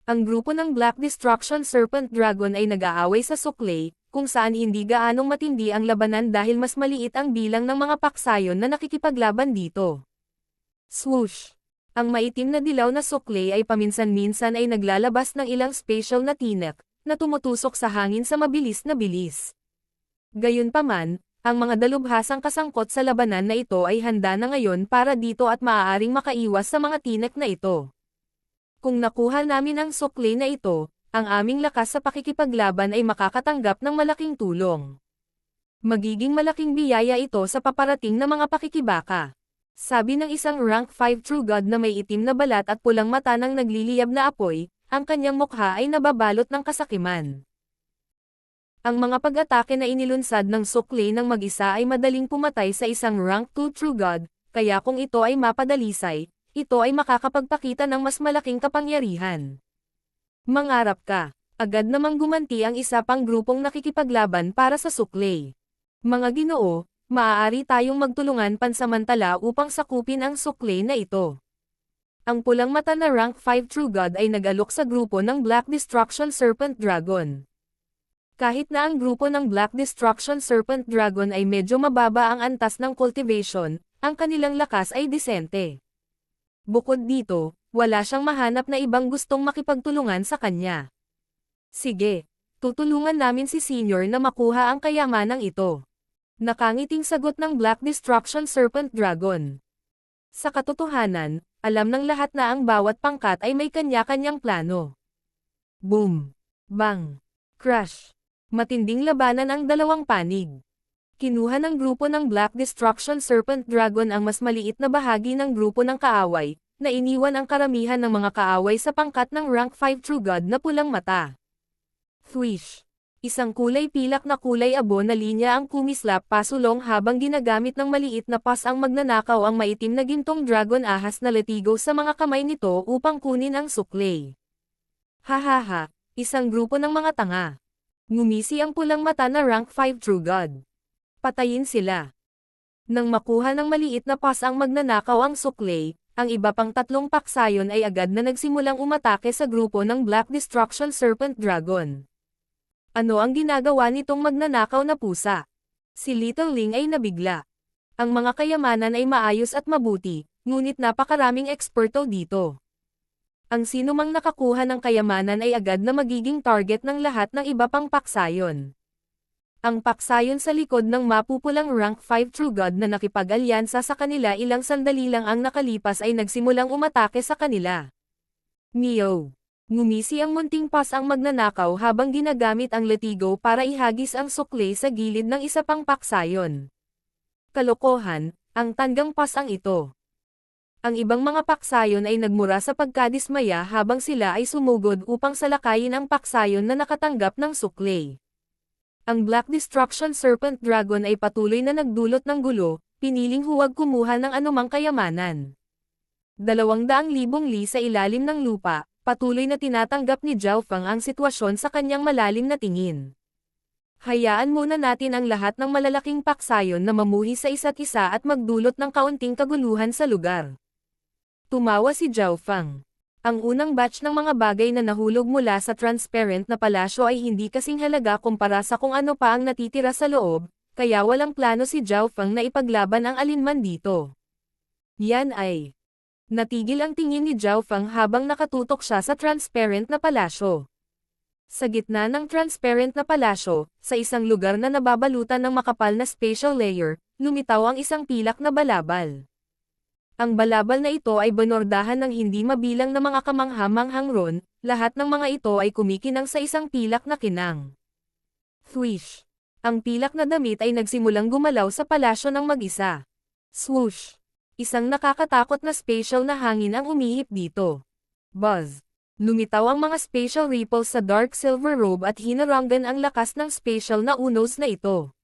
Ang grupo ng Black Destruction Serpent Dragon ay nag-aaway sa suklay, kung saan hindi gaanong matindi ang labanan dahil mas maliit ang bilang ng mga paksayon na nakikipaglaban dito. Swoosh! Ang maitim na dilaw na suklay ay paminsan-minsan ay naglalabas ng ilang special na tinak, na tumutusok sa hangin sa mabilis na bilis. Gayunpaman, ang mga dalubhasang kasangkot sa labanan na ito ay handa na ngayon para dito at maaaring makaiwas sa mga tinak na ito. Kung nakuha namin ang suklay na ito, ang aming lakas sa pakikipaglaban ay makakatanggap ng malaking tulong. Magiging malaking biyaya ito sa paparating na mga pakikibaka. Sabi ng isang rank 5 true god na may itim na balat at pulang mata ng nagliliyab na apoy, ang kanyang mukha ay nababalot ng kasakiman. Ang mga pag-atake na inilunsad ng suklay ng mag-isa ay madaling pumatay sa isang rank 2 true god, kaya kung ito ay mapadalisay, ito ay makakapagpakita ng mas malaking kapangyarihan. Mangarap ka, agad namang gumanti ang isa pang grupong nakikipaglaban para sa suklay. Mga Ginoo, maaari tayong magtulungan pansamantala upang sakupin ang suklay na ito. Ang pulang mata na rank 5 true god ay nag-alok sa grupo ng Black Destruction Serpent Dragon. Kahit na ang grupo ng Black Destruction Serpent Dragon ay medyo mababa ang antas ng cultivation, ang kanilang lakas ay disente. Bukod dito, wala siyang mahanap na ibang gustong makipagtulungan sa kanya. Sige, tutulungan namin si Senior na makuha ang kayamanang ito. Nakangiting sagot ng Black Destruction Serpent Dragon. Sa katotohanan, alam ng lahat na ang bawat pangkat ay may kanya-kanyang plano. Boom! Bang! Crash! Matinding labanan ang dalawang panig. Kinuha ng grupo ng Black Destruction Serpent Dragon ang mas maliit na bahagi ng grupo ng kaaway, na iniwan ang karamihan ng mga kaaway sa pangkat ng rank 5 true god na pulang mata. Thwish! Isang kulay pilak na kulay abo na linya ang kumislap pasulong habang ginagamit ng maliit na pas ang magnanakaw ang maitim na gintong dragon ahas na latigo sa mga kamay nito upang kunin ang suklay. Hahaha, isang grupo ng mga tanga. Ngumisi ang pulang mata na rank 5 True God. Patayin sila. Nang makuha ng maliit na pas ang magnanakaw ang suklay, ang iba pang tatlong paksayon ay agad na nagsimulang umatake sa grupo ng Black Destruction Serpent Dragon. Ano ang ginagawa nitong magnanakaw na pusa? Si Little Ling ay nabigla. Ang mga kayamanan ay maayos at mabuti, ngunit napakaraming eksperto dito. Ang sinumang nakakuha ng kayamanan ay agad na magiging target ng lahat ng iba pang paksayon. Ang paksayon sa likod ng mapupulang rank 5 True God na nakipag-alyansa sa kanila ilang sandali lang ang nakalipas ay nagsimulang umatake sa kanila. Neo. Ngumisi ang munting pas ang magnanakaw habang ginagamit ang latigo para ihagis ang sukle sa gilid ng isa pang paksayon. Kalokohan, ang tanggang pas ang ito. Ang ibang mga paksayon ay nagmura sa pagkadismaya habang sila ay sumugod upang salakayin ang paksayon na nakatanggap ng sukle. Ang Black Destruction Serpent Dragon ay patuloy na nagdulot ng gulo, piniling huwag kumuha ng anumang kayamanan. 200,000 li sa ilalim ng lupa. Patuloy na tinatanggap ni Zhao Feng ang sitwasyon sa kanyang malalim na tingin. Hayaan muna natin ang lahat ng malalaking paksayon na mamuhi sa isa't isa at magdulot ng kaunting kaguluhan sa lugar. Tumawa si Zhao Feng. Ang unang batch ng mga bagay na nahulog mula sa transparent na palasyo ay hindi kasing halaga kumpara sa kung ano pa ang natitira sa loob, kaya walang plano si Zhao Feng na ipaglaban ang alinman dito. Yan ay... Natigil ang tingin ni Zhao Feng habang nakatutok siya sa transparent na palasyo. Sa gitna ng transparent na palasyo, sa isang lugar na nababalutan ng makapal na spatial layer, lumitaw ang isang pilak na balabal. Ang balabal na ito ay banordahan ng hindi mabilang na mga kamangha-manghang ron, lahat ng mga ito ay kumikinang sa isang pilak na kinang. Thwish! Ang pilak na damit ay nagsimulang gumalaw sa palasyo ng mag-isa. Swoosh! Isang nakakatakot na spatial na hangin ang umihip dito. Buzz! Lumitaw ang mga spatial ripples sa dark silver robe at hinarangan ang lakas ng spatial na unos na ito.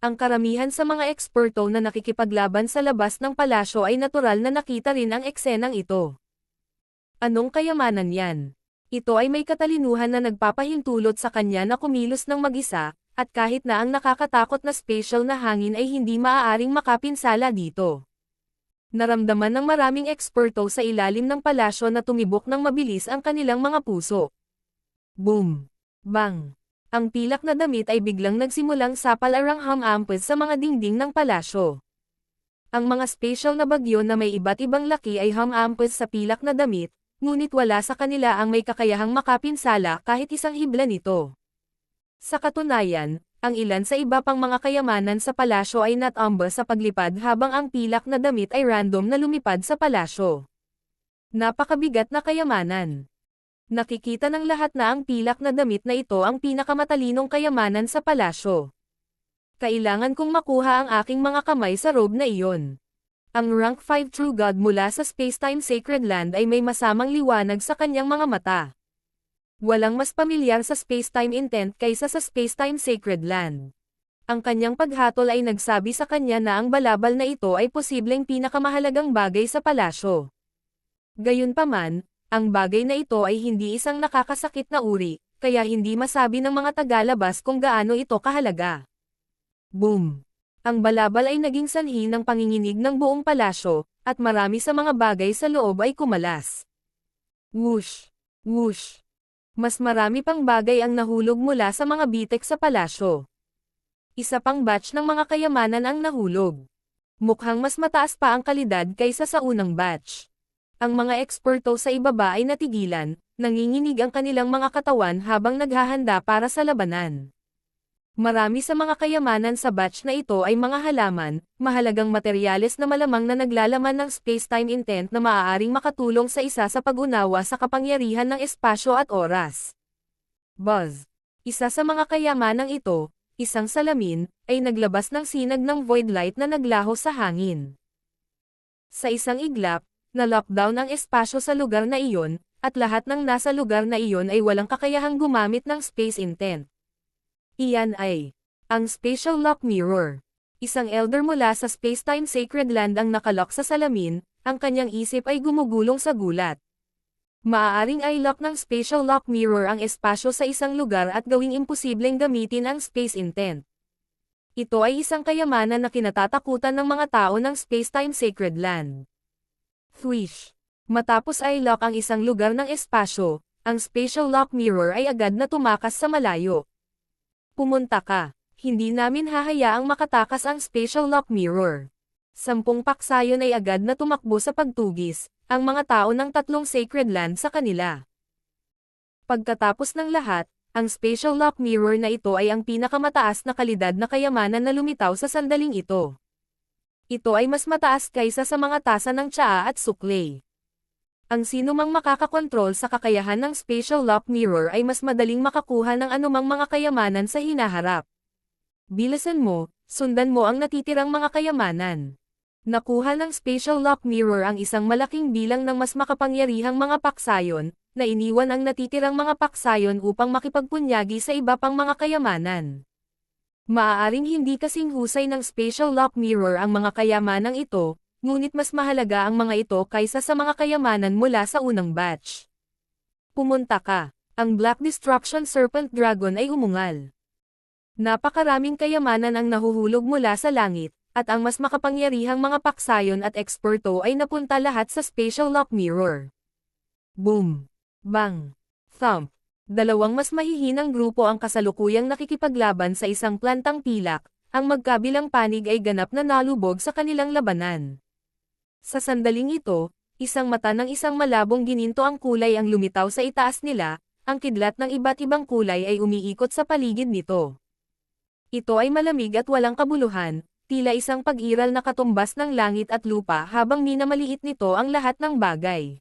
Ang karamihan sa mga eksperto na nakikipaglaban sa labas ng palasyo ay natural na nakita rin ang eksenang ito. Anong kayamanan yan? Ito ay may katalinuhan na nagpapahintulot sa kanya na kumilos ng mag-isa, at kahit na ang nakakatakot na spatial na hangin ay hindi maaaring makapinsala dito. Naramdaman ng maraming eksperto sa ilalim ng palasyo na tumibok ng mabilis ang kanilang mga puso. Boom! Bang! Ang pilak na damit ay biglang nagsimulang sapalarang hamampes sa mga dingding ng palasyo. Ang mga spatial na bagyo na may iba't ibang laki ay hamampes sa pilak na damit, ngunit wala sa kanila ang may kakayahang makapinsala kahit isang hibla nito. Sa katunayan, ang ilan sa iba pang mga kayamanan sa palasyo ay natamba sa paglipad habang ang pilak na damit ay random na lumipad sa palasyo. Napakabigat na kayamanan. Nakikita ng lahat na ang pilak na damit na ito ang pinakamatalinong kayamanan sa palasyo. Kailangan kong makuha ang aking mga kamay sa robe na iyon. Ang rank 5 True God mula sa Spacetime Sacred Land ay may masamang liwanag sa kanyang mga mata. Walang mas pamilyar sa spacetime intent kaysa sa Spacetime Sacred Land. Ang kanyang paghatol ay nagsabi sa kanya na ang balabal na ito ay posibleng pinakamahalagang bagay sa palasyo. Gayunpaman, ang bagay na ito ay hindi isang nakakasakit na uri, kaya hindi masabi ng mga tagalabas kung gaano ito kahalaga. Boom! Ang balabal ay naging sanhi ng panginginig ng buong palasyo, at marami sa mga bagay sa loob ay kumalas. Whoosh! Whoosh! Mas marami pang bagay ang nahulog mula sa mga bitek sa palasyo. Isa pang batch ng mga kayamanan ang nahulog. Mukhang mas mataas pa ang kalidad kaysa sa unang batch. Ang mga eksperto sa ibaba ay natigilan, nanginginig ang kanilang mga katawan habang naghahanda para sa labanan. Marami sa mga kayamanan sa batch na ito ay mga halaman, mahalagang materyales na malamang na naglalaman ng spacetime intent na maaaring makatulong sa isa sa pag-unawa sa kapangyarihan ng espasyo at oras. Buzz! Isa sa mga kayamanang ito, isang salamin, ay naglabas ng sinag ng void light na naglaho sa hangin. Sa isang iglap, na-lockdown ang espasyo sa lugar na iyon, at lahat ng nasa lugar na iyon ay walang kakayahang gumamit ng space intent. Iyan ay ang Spatial Lock Mirror. Isang elder mula sa Spacetime Sacred Land ang nakalock sa salamin, ang kanyang isip ay gumugulong sa gulat. Maaaring i-lock ng Spatial Lock Mirror ang espasyo sa isang lugar at gawing imposibleng gamitin ang space intent. Ito ay isang kayamanan na kinatatakutan ng mga tao ng Spacetime Sacred Land. Thwish. Matapos i-lock ang isang lugar ng espasyo, ang Spatial Lock Mirror ay agad na tumakas sa malayo. Pumunta ka. Hindi namin hahayaang makatakas ang Spatial Lock Mirror. 10 paksayon ay agad na tumakbo sa pagtugis, ang mga tao ng 3 sacred land sa kanila. Pagkatapos ng lahat, ang Spatial Lock Mirror na ito ay ang pinakamataas na kalidad na kayamanan na lumitaw sa sandaling ito. Ito ay mas mataas kaysa sa mga tasa ng tsaa at suklay. Ang sinumang makakakontrol sa kakayahan ng Spatial Lock Mirror ay mas madaling makakuha ng anumang mga kayamanan sa hinaharap. Bilisan mo, sundan mo ang natitirang mga kayamanan. Nakuha ng Spatial Lock Mirror ang isang malaking bilang ng mas makapangyarihang mga paksayon, na iniwan ang natitirang mga paksayon upang makipagpunyagi sa iba pang mga kayamanan. Maaaring hindi kasing husay ng Spatial Lock Mirror ang mga kayamanang ito, ngunit mas mahalaga ang mga ito kaysa sa mga kayamanan mula sa unang batch. Pumunta ka. Ang Black Destruction Serpent Dragon ay umungal. Napakaraming kayamanan ang nahuhulog mula sa langit, at ang mas makapangyarihang mga paksayon at eksperto ay napunta lahat sa Spatial Lock Mirror. Boom! Bang! Thump! Dalawang mas mahihinang grupo ang kasalukuyang nakikipaglaban sa isang plantang pilak, ang magkabilang panig ay ganap na nalubog sa kanilang labanan. Sa sandaling ito, isang mata ng isang malabong gininto ang kulay ang lumitaw sa itaas nila, ang kidlat ng iba't ibang kulay ay umiikot sa paligid nito. Ito ay malamig at walang kabuluhan, tila isang pag-iral na katumbas ng langit at lupa habang minamaliit nito ang lahat ng bagay.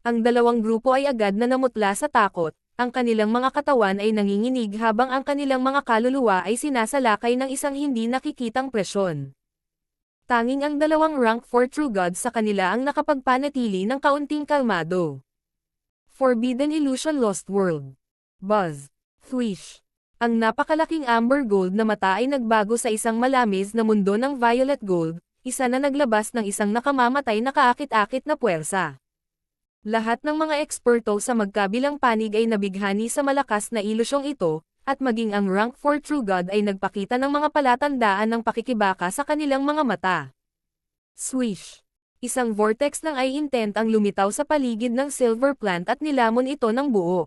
Ang dalawang grupo ay agad na namutla sa takot, ang kanilang mga katawan ay nanginginig habang ang kanilang mga kaluluwa ay sinasalakay ng isang hindi nakikitang presyon. Tanging ang dalawang rank 4 True Gods sa kanila ang nakapagpanatili ng kaunting kalmado. Forbidden Illusion Lost World. Buzz. Thwish. Ang napakalaking amber gold na mata ay nagbago sa isang malamis na mundo ng violet gold, isa na naglabas ng isang nakamamatay na kaakit-akit na puwersa. Lahat ng mga eksperto sa magkabilang panig ay nabighani sa malakas na ilusyong ito, at maging ang rank 4 True God ay nagpakita ng mga palatandaan ng pakikibaka sa kanilang mga mata. Swish! Isang vortex ng eye intent ang lumitaw sa paligid ng silver plant at nilamon ito ng buo.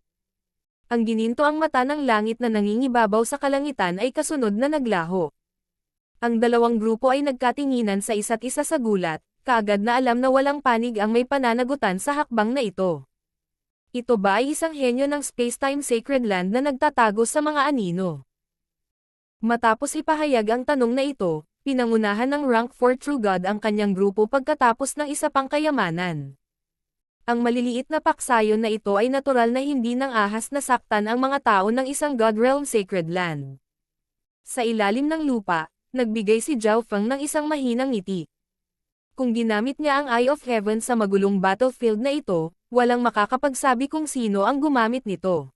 Ang gininto ang mata ng langit na nangingibabaw sa kalangitan ay kasunod na naglaho. Ang dalawang grupo ay nagkatinginan sa isa't isa sa gulat, kaagad na alam na walang panig ang may pananagutan sa hakbang na ito. Ito ba ay isang henyo ng Spacetime Sacred Land na nagtatago sa mga anino? Matapos ipahayag ang tanong na ito, pinangunahan ng rank 4 True God ang kanyang grupo pagkatapos ng isa pang kayamanan. Ang maliliit na paksayon na ito ay natural na hindi nang ahas na saktan ang mga tao ng isang God Realm Sacred Land. Sa ilalim ng lupa, nagbigay si Zhao Feng ng isang mahinang ngiti. Kung ginamit niya ang Eye of Heaven sa magulong battlefield na ito, walang makakapagsabi kung sino ang gumamit nito.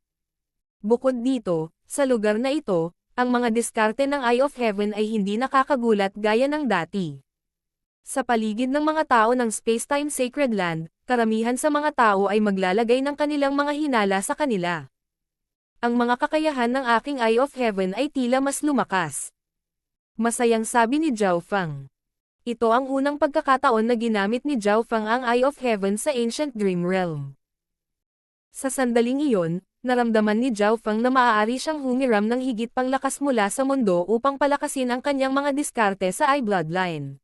Bukod dito, sa lugar na ito, ang mga diskarte ng Eye of Heaven ay hindi nakakagulat gaya ng dati. Sa paligid ng mga tao ng Spacetime Sacred Land, karamihan sa mga tao ay maglalagay ng kanilang mga hinala sa kanila. Ang mga kakayahan ng aking Eye of Heaven ay tila mas lumakas. Masayang sabi ni Zhao Feng. Ito ang unang pagkakataon na ginamit ni Zhao Feng ang Eye of Heaven sa Ancient Dream Realm. Sa sandaling iyon, naramdaman ni Zhao Feng na maaari siyang humiram ng higit pang lakas mula sa mundo upang palakasin ang kanyang mga diskarte sa Eye Bloodline.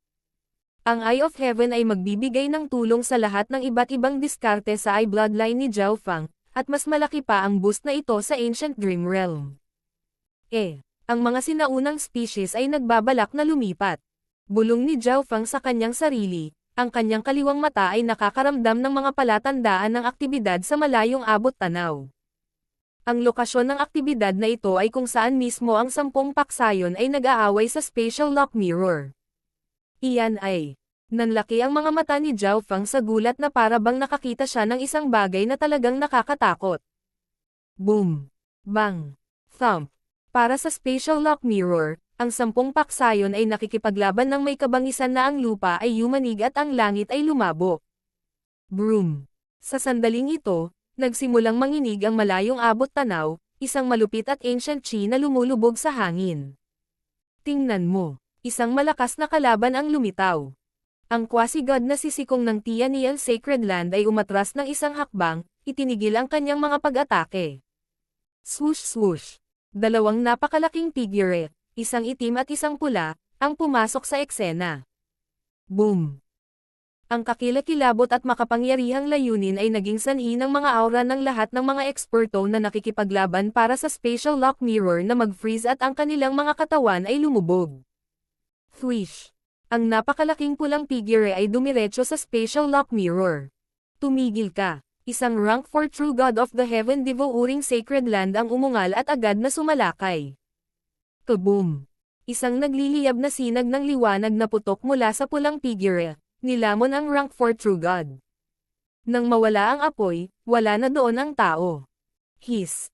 Ang Eye of Heaven ay magbibigay ng tulong sa lahat ng iba't ibang diskarte sa Eye Bloodline ni Zhao Feng, at mas malaki pa ang boost na ito sa Ancient Dream Realm. Ang mga sinaunang species ay nagbabalak na lumipat. Bulong ni Zhao Feng sa kanyang sarili, ang kanyang kaliwang mata ay nakakaramdam ng mga palatandaan ng aktibidad sa malayong abot tanaw. Ang lokasyon ng aktibidad na ito ay kung saan mismo ang 10 paksayon ay nag-aaway sa Spatial Lock Mirror. Iyan ay, nanlaki ang mga mata ni Zhao Feng sa gulat na para bang nakakita siya ng isang bagay na talagang nakakatakot. Boom! Bang! Thump! Para sa Spatial Lock Mirror, ang 10 paksayon ay nakikipaglaban ng may kabangisan na ang lupa ay yumanig at ang langit ay lumabo. Broom. Sa sandaling ito, nagsimulang manginig ang malayong abot tanaw, isang malupit at ancient chi na lumulubog sa hangin. Tingnan mo, isang malakas na kalaban ang lumitaw. Ang quasi-god na sisikong ng Tianiel Sacred Land ay umatras ng isang hakbang, itinigil ang kanyang mga pag-atake. Swoosh swoosh. Dalawang napakalaking figurette, isang itim at isang pula, ang pumasok sa eksena. Boom! Ang kakilakilabot at makapangyarihang layunin ay naging sanhi ng mga aura ng lahat ng mga eksperto na nakikipaglaban para sa Spatial Lock Mirror na mag-freeze at ang kanilang mga katawan ay lumubog. Thwish! Ang napakalaking pulang figure ay dumiretso sa Spatial Lock Mirror. Tumigil ka! Isang rank 4 True God of the Heaven devouring Sacred Land ang umungal at agad na sumalakay. Kaboom! Isang nagliliyab na sinag ng liwanag na putok mula sa pulang figure. Nilamon ang rank 4 True God. Nang mawala ang apoy, wala na doon ang tao. Hiss.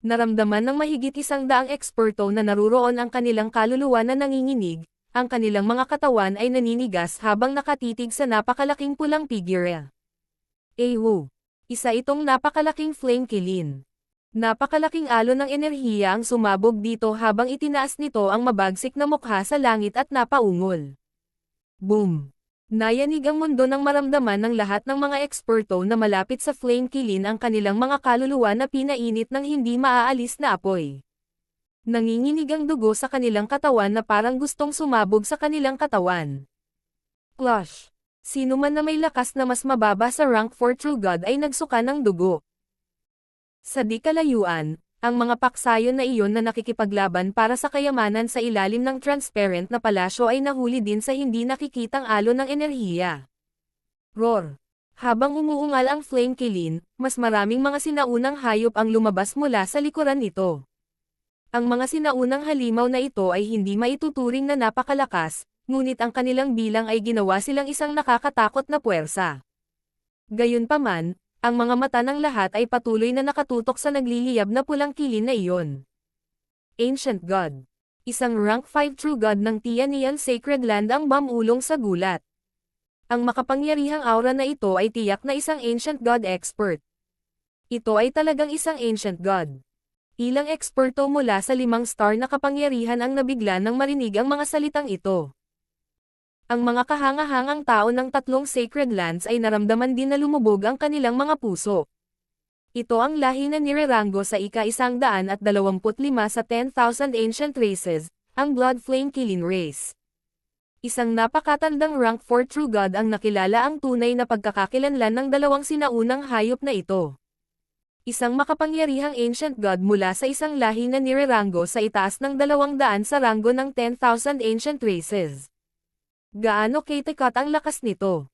Naramdaman ng mahigit 100 eksperto na naruroon ang kanilang kaluluwa na nanginginig, ang kanilang mga katawan ay naninigas habang nakatitig sa napakalaking pulang figure. Ewo. Isa itong napakalaking flame kilin. Napakalaking alon ng enerhiya ang sumabog dito habang itinaas nito ang mabagsik na mukha sa langit at napaungol. Boom! Nayanig ang mundo ng maramdaman ng lahat ng mga eksperto na malapit sa flame kilin ang kanilang mga kaluluwa na pinainit ng hindi maaalis na apoy. Nanginginig ang dugo sa kanilang katawan na parang gustong sumabog sa kanilang katawan. Plush! Sino man na may lakas na mas mababa sa rank 4 True God ay nagsuka ng dugo. Sa di kalayuan, ang mga paksayon na iyon na nakikipaglaban para sa kayamanan sa ilalim ng transparent na palasyo ay nahuli din sa hindi nakikitang alon ng enerhiya. Roar! Habang umuungal ang flame kilin, mas maraming mga sinaunang hayop ang lumabas mula sa likuran nito. Ang mga sinaunang halimaw na ito ay hindi maituturing na napakalakas, ngunit ang kanilang bilang ay ginawa silang isang nakakatakot na puwersa. Gayunpaman, ang mga mata ng lahat ay patuloy na nakatutok sa nagliliyab na pulang kilin na iyon. Ancient God. Isang rank 5 True God ng Tianiel Sacred Land ang bamulong sa gulat. Ang makapangyarihang aura na ito ay tiyak na isang Ancient God expert. Ito ay talagang isang Ancient God. Ilang eksperto mula sa 5 star na kapangyarihan ang nabigla nang marinig ang mga salitang ito. Ang mga kahangahangang tao ng 3 Sacred Lands ay naramdaman din na lumubog ang kanilang mga puso. Ito ang lahi na nirerango sa ika-125 sa 10,000 Ancient Races, ang Blood Flame Kilin Race. Isang napakatandang rank 4 True God ang nakilala ang tunay na pagkakakilanlan ng dalawang sinaunang hayop na ito. Isang makapangyarihang Ancient God mula sa isang lahi na nirerango sa itaas ng 200 sa ranggo ng 10,000 Ancient Races. Gaano katikat ang lakas nito?